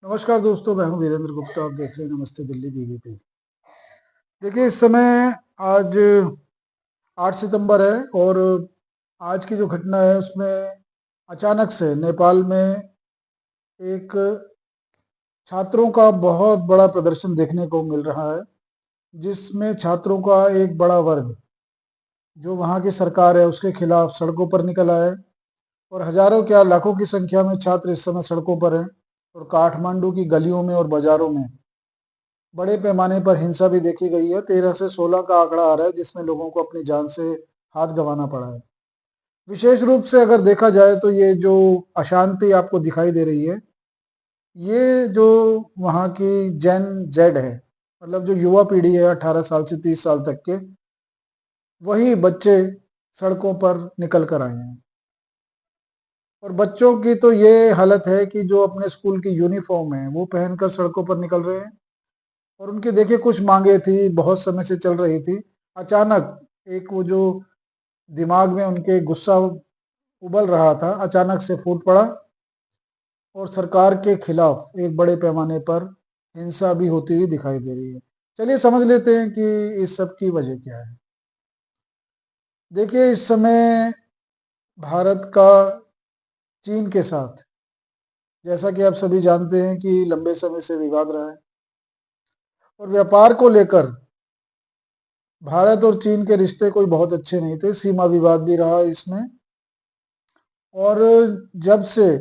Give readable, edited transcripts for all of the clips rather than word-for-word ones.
नमस्कार दोस्तों, मैं हूं वीरेंद्र गुप्ता। आप देख रहे हैं नमस्ते दिल्ली बीवीपी। देखिए, इस समय आज 8 सितंबर है और आज की जो घटना है उसमें अचानक से नेपाल में एक छात्रों का बहुत बड़ा प्रदर्शन देखने को मिल रहा है, जिसमें छात्रों का एक बड़ा वर्ग जो वहाँ की सरकार है उसके खिलाफ सड़कों पर निकल आया है। और हजारों क्या लाखों की संख्या में छात्र इस समय सड़कों पर हैं और काठमांडू की गलियों में और बाजारों में बड़े पैमाने पर हिंसा भी देखी गई है। 13 से 16 का आंकड़ा आ रहा है, जिसमें लोगों को अपनी जान से हाथ गंवाना पड़ा है। विशेष रूप से अगर देखा जाए तो ये जो अशांति आपको दिखाई दे रही है, ये जो वहाँ की जेन जेड है, मतलब जो युवा पीढ़ी है 18 साल से 30 साल तक के, वही बच्चे सड़कों पर निकल कर आए हैं। और बच्चों की तो ये हालत है कि जो अपने स्कूल की यूनिफॉर्म है वो पहनकर सड़कों पर निकल रहे हैं। और उनकी देखिए कुछ मांगे थी, बहुत समय से चल रही थी। अचानक एक वो जो दिमाग में उनके गुस्सा उबल रहा था, अचानक से फूट पड़ा और सरकार के खिलाफ एक बड़े पैमाने पर हिंसा भी होती हुई दिखाई दे रही है। चलिए समझ लेते हैं कि इस सब की वजह क्या है। देखिए, इस समय भारत का चीन के साथ, जैसा कि आप सभी जानते हैं कि लंबे समय से विवाद रहा है और व्यापार को लेकर भारत और चीन के रिश्ते कोई बहुत अच्छे नहीं थे, सीमा विवाद भी रहा इसमें। और जब से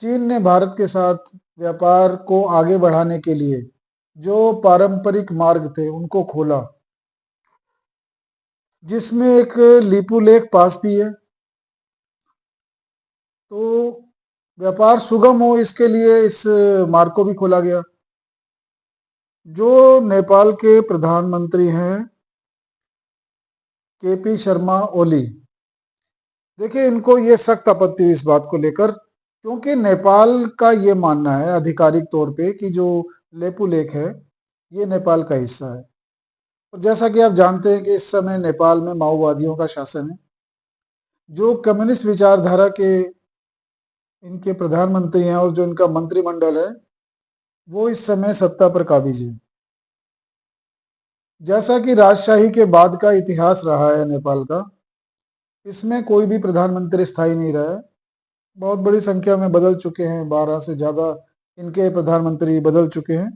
चीन ने भारत के साथ व्यापार को आगे बढ़ाने के लिए जो पारंपरिक मार्ग थे उनको खोला, जिसमें एक लिपू लेक पास भी है, तो व्यापार सुगम हो इसके लिए इस मार्ग को भी खोला गया। जो नेपाल के प्रधानमंत्री हैं केपी शर्मा ओली, देखिए इनको ये सख्त आपत्ति हुई इस बात को लेकर, क्योंकि नेपाल का ये मानना है आधिकारिक तौर पे कि जो लेपू लेक है ये नेपाल का हिस्सा है। और जैसा कि आप जानते हैं कि इस समय नेपाल में माओवादियों का शासन है। जो कम्युनिस्ट विचारधारा के इनके प्रधानमंत्री हैं और जो इनका मंत्रिमंडल है वो इस समय सत्ता पर काबिज है। जैसा कि राजशाही के बाद का इतिहास रहा है नेपाल का, इसमें कोई भी प्रधानमंत्री स्थायी नहीं रहा है। बहुत बड़ी संख्या में बदल चुके हैं, 12 से ज्यादा इनके प्रधानमंत्री बदल चुके हैं।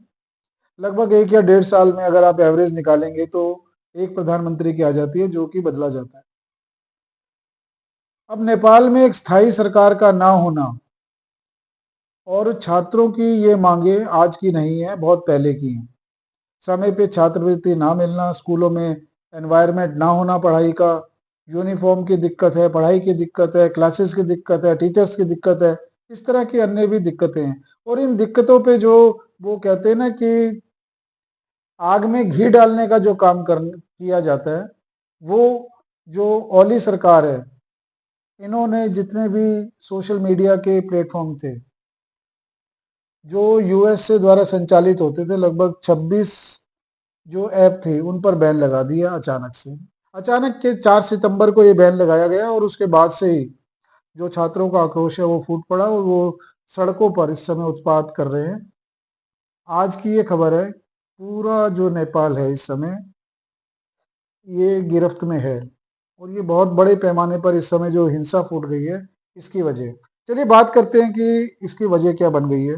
लगभग 1 या 1.5 साल में अगर आप एवरेज निकालेंगे तो एक प्रधानमंत्री की आ जाती है जो कि बदला जाता है। अब नेपाल में एक स्थायी सरकार का ना होना और छात्रों की ये मांगे आज की नहीं है, बहुत पहले की हैं। समय पे छात्रवृत्ति ना मिलना, स्कूलों में एनवायरनमेंट ना होना पढ़ाई का, यूनिफॉर्म की दिक्कत है, पढ़ाई की दिक्कत है, क्लासेस की दिक्कत है, टीचर्स की दिक्कत है, इस तरह की अन्य भी दिक्कतें हैं। और इन दिक्कतों पे जो वो कहते हैं ना कि आग में घी डालने का जो काम कर किया जाता है, वो जो ओली सरकार है, इन्होंने जितने भी सोशल मीडिया के प्लेटफॉर्म थे जो यूएसए द्वारा संचालित होते थे, लगभग 26 जो ऐप थे उन पर बैन लगा दिया अचानक से। अचानक के 4 सितंबर को ये बैन लगाया गया और उसके बाद से ही जो छात्रों का आक्रोश है वो फूट पड़ा और वो सड़कों पर इस समय उत्पात कर रहे हैं। आज की ये खबर है, पूरा जो नेपाल है इस समय ये गिरफ्त में है और ये बहुत बड़े पैमाने पर इस समय जो हिंसा फूट गई है इसकी वजह। चलिए बात करते हैं कि इसकी वजह क्या बन गई है।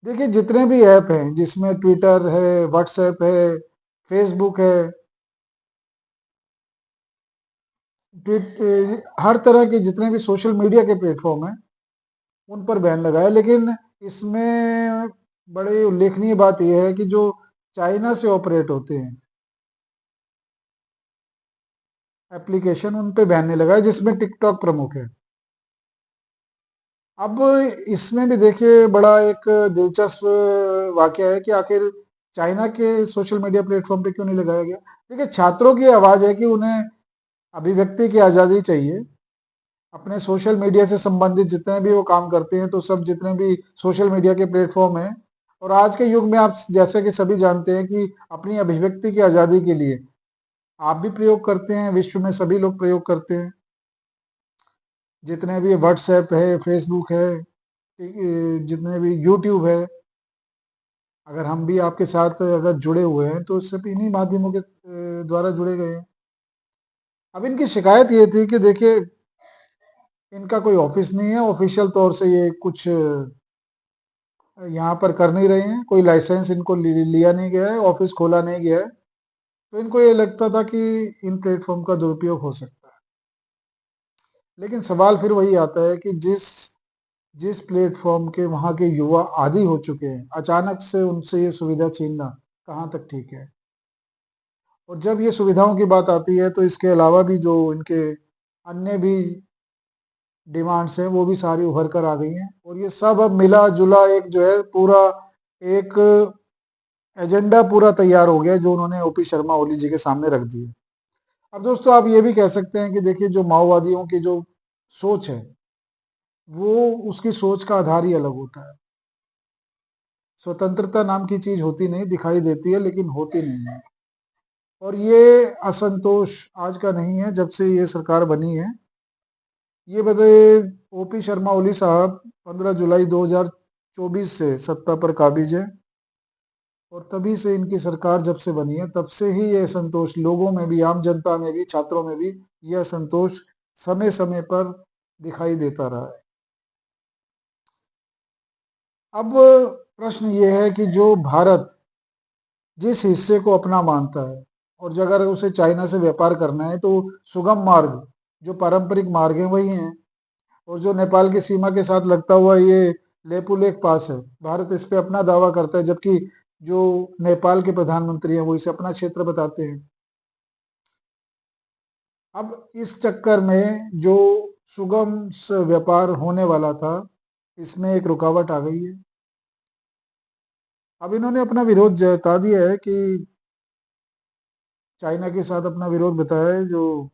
देखिए, जितने भी ऐप हैं जिसमें ट्विटर है, व्हाट्सएप है, फेसबुक है, हर तरह के जितने भी सोशल मीडिया के प्लेटफॉर्म हैं उन पर बैन लगा है। लेकिन इसमें बड़े उल्लेखनीय बात यह है कि जो चाइना से ऑपरेट होते हैं एप्लीकेशन, उन पे बैन नहीं लगा है, जिसमें टिकटॉक प्रमुख है। अब इसमें भी देखिए बड़ा एक दिलचस्प वाकया है कि आखिर चाइना के सोशल मीडिया प्लेटफॉर्म पे क्यों नहीं लगाया गया। देखिए, छात्रों की आवाज है कि उन्हें अभिव्यक्ति की आज़ादी चाहिए। अपने सोशल मीडिया से संबंधित जितने भी वो काम करते हैं, तो सब जितने भी सोशल मीडिया के प्लेटफॉर्म हैं, और आज के युग में आप जैसे कि सभी जानते हैं कि अपनी अभिव्यक्ति की आज़ादी के लिए आप भी प्रयोग करते हैं, विश्व में सभी लोग प्रयोग करते हैं। जितने भी व्हाट्सएप है, फेसबुक है, जितने भी यूट्यूब है, अगर हम भी आपके साथ अगर जुड़े हुए हैं तो सिर्फ इन्हीं माध्यमों के द्वारा जुड़े गए हैं। अब इनकी शिकायत ये थी कि देखिए, इनका कोई ऑफिस नहीं है, ऑफिशियल तौर से ये कुछ यहाँ पर कर नहीं रहे हैं, कोई लाइसेंस इनको लिया नहीं गया है, ऑफिस खोला नहीं गया है। तो इनको ये लगता था कि इन प्लेटफॉर्म का दुरुपयोग हो सकता है। लेकिन सवाल फिर वही आता है कि जिस जिस प्लेटफॉर्म के वहाँ के युवा आदी हो चुके हैं, अचानक से उनसे ये सुविधा छीनना कहाँ तक ठीक है। और जब ये सुविधाओं की बात आती है तो इसके अलावा भी जो इनके अन्य भी डिमांड्स हैं वो भी सारी उभर कर आ गई हैं, और ये सब अब मिला जुला एक जो है पूरा एक एजेंडा पूरा तैयार हो गया, जो उन्होंने ओपी शर्मा ओली जी के सामने रख दिए। अब दोस्तों आप ये भी कह सकते हैं कि देखिए, जो माओवादियों की जो सोच है, वो उसकी सोच का आधार ही अलग होता है। स्वतंत्रता नाम की चीज होती नहीं, दिखाई देती है लेकिन होती नहीं है। और ये असंतोष आज का नहीं है, जब से ये सरकार बनी है। ये बताइए, ओपी शर्मा ओली साहब 15 जुलाई 2024 से सत्ता पर काबिज है, और तभी से इनकी सरकार जब से बनी है तब से ही ये असंतोष लोगों में भी, आम जनता में भी, छात्रों में भी यह असंतोष समय समय पर दिखाई देता रहा है। अब प्रश्न ये है कि जो भारत जिस हिस्से को अपना मानता है, और जो अगर उसे चाइना से व्यापार करना है तो सुगम मार्ग, जो पारंपरिक मार्ग हैं वही हैं, और जो नेपाल की सीमा के साथ लगता हुआ ये लेपू लेक पास है, भारत इस पे अपना दावा करता है, जबकि जो नेपाल के प्रधानमंत्री हैं वो इसे अपना क्षेत्र बताते हैं। अब इस चक्कर में जो सुगम व्यापार होने वाला था, इसमें एक रुकावट आ गई है। अब इन्होंने अपना विरोध जता दिया है कि चाइना के साथ अपना विरोध बताया है। जो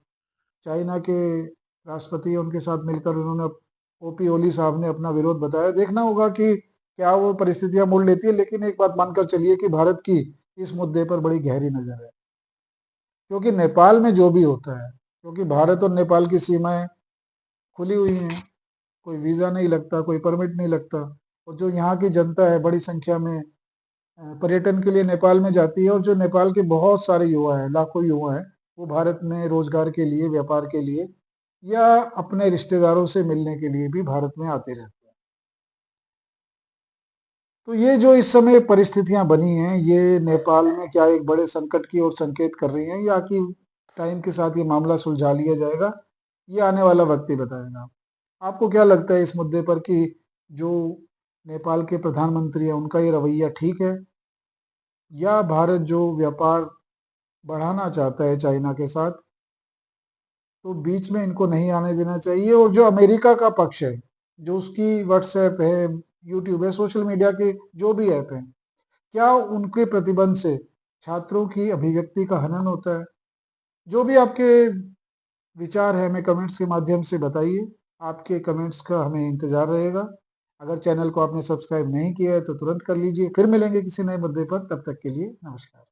चाइना के राष्ट्रपति हैं उनके साथ मिलकर उन्होंने, ओपी ओली साहब ने अपना विरोध बताया। देखना होगा कि क्या वो परिस्थितियां मोड़ लेती है, लेकिन एक बात मानकर चलिए कि भारत की इस मुद्दे पर बड़ी गहरी नजर है, क्योंकि नेपाल में जो भी होता है, क्योंकि भारत और नेपाल की सीमाएं खुली हुई हैं, कोई वीजा नहीं लगता, कोई परमिट नहीं लगता, और जो यहाँ की जनता है बड़ी संख्या में पर्यटन के लिए नेपाल में जाती है, और जो नेपाल के बहुत सारे युवा हैं, लाखों युवा हैं, वो भारत में रोजगार के लिए, व्यापार के लिए, या अपने रिश्तेदारों से मिलने के लिए भी भारत में आते रहते हैं। तो ये जो इस समय परिस्थितियां बनी हैं, ये नेपाल में क्या एक बड़े संकट की ओर संकेत कर रही हैं, या कि टाइम के साथ ये मामला सुलझा लिया जाएगा, ये आने वाला वक्त ही बताएगा। आपको क्या लगता है इस मुद्दे पर कि जो नेपाल के प्रधानमंत्री हैं उनका ये रवैया ठीक है, या भारत जो व्यापार बढ़ाना चाहता है चाइना के साथ, तो बीच में इनको नहीं आने देना चाहिए। और जो अमेरिका का पक्ष है, जो उसकी व्हाट्सएप है, यूट्यूब है, सोशल मीडिया के जो भी ऐप हैं, क्या उनके प्रतिबंध से छात्रों की अभिव्यक्ति का हनन होता है? जो भी आपके विचार है हमें कमेंट्स के माध्यम से बताइए। आपके कमेंट्स का हमें इंतजार रहेगा। अगर चैनल को आपने सब्सक्राइब नहीं किया है तो तुरंत कर लीजिए। फिर मिलेंगे किसी नए मुद्दे पर, तब तक के लिए नमस्कार।